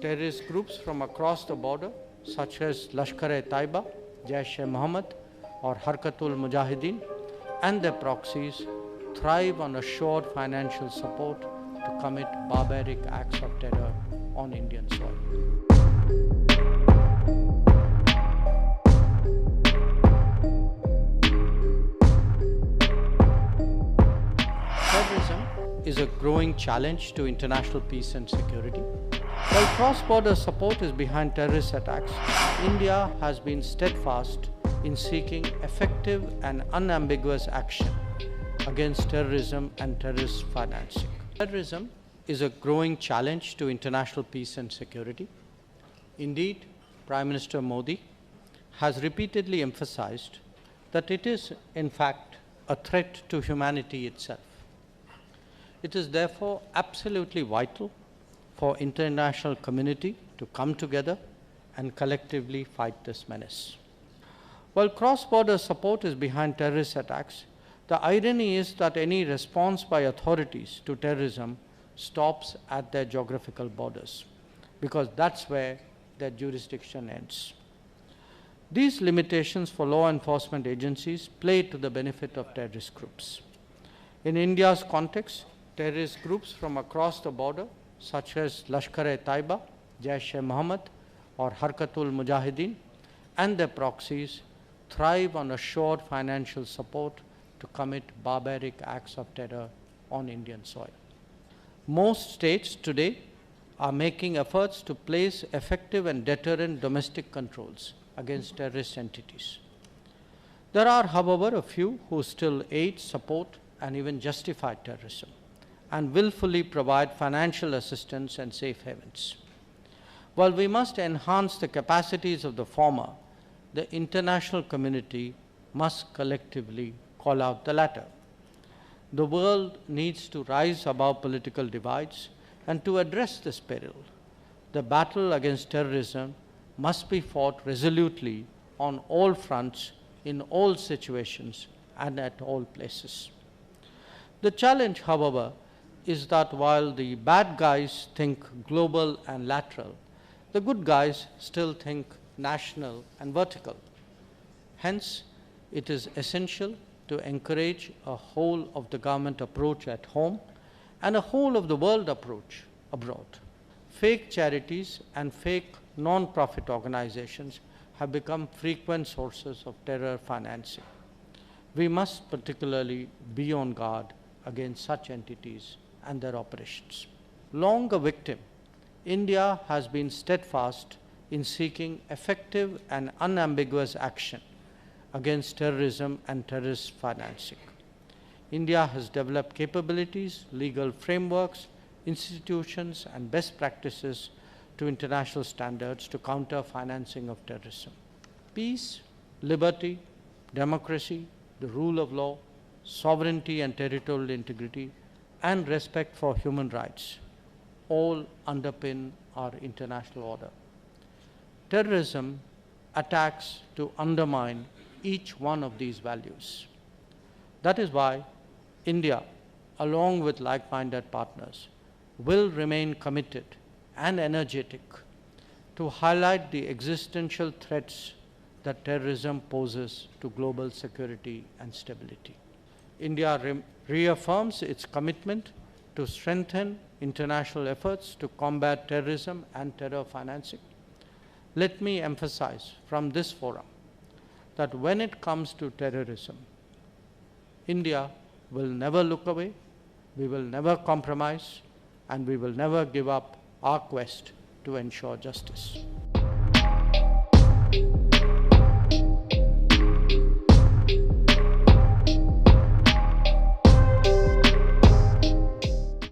terrorist groups from across the border, such as Lashkar-e-Taiba, Jaish-e-Mohammed, or Harkatul Mujahideen, and their proxies thrive on assured financial support to commit barbaric acts of terror on Indian soil. Terrorism is a growing challenge to international peace and security. While cross-border support is behind terrorist attacks, India has been steadfast in seeking effective and unambiguous action against terrorism and terrorist financing. Terrorism is a growing challenge to international peace and security. Indeed, Prime Minister Modi has repeatedly emphasized that it is, in fact, a threat to humanity itself. It is therefore absolutely vital for international community to come together and collectively fight this menace. While cross-border support is behind terrorist attacks, the irony is that any response by authorities to terrorism stops at their geographical borders, because that's where their jurisdiction ends. These limitations for law enforcement agencies play to the benefit of terrorist groups. In India's context, terrorist groups from across the border, such as Lashkar-e-Taiba, Jaish-e-Mohammed, or Harkatul Mujahideen, and their proxies thrive on assured financial support to commit barbaric acts of terror on Indian soil. Most states today are making efforts to place effective and deterrent domestic controls against terrorist entities. There are, however, a few who still aid, support, and even justify terrorism, and willfully provide financial assistance and safe havens. While we must enhance the capacities of the former, the international community must collectively call out the latter. The world needs to rise above political divides, and to address this peril, the battle against terrorism must be fought resolutely on all fronts, in all situations, and at all places. The challenge, however, is that while the bad guys think global and lateral, the good guys still think national and vertical. Hence, it is essential to encourage a whole of the government approach at home and a whole of the world approach abroad. Fake charities and fake non-profit organizations have become frequent sources of terror financing. We must particularly be on guard against such entities and their operations. Long a victim, India has been steadfast in seeking effective and unambiguous action against terrorism and terrorist financing. India has developed capabilities, legal frameworks, institutions, and best practices to international standards to counter financing of terrorism. Peace, liberty, democracy, the rule of law, sovereignty and territorial integrity, and respect for human rights all underpin our international order. Terrorism attacks to undermine each one of these values. That is why India, along with like-minded partners, will remain committed and energetic to highlight the existential threats that terrorism poses to global security and stability. India reaffirms its commitment to strengthen international efforts to combat terrorism and terror financing. Let me emphasize from this forum that when it comes to terrorism, India will never look away, we will never compromise, and we will never give up our quest to ensure justice.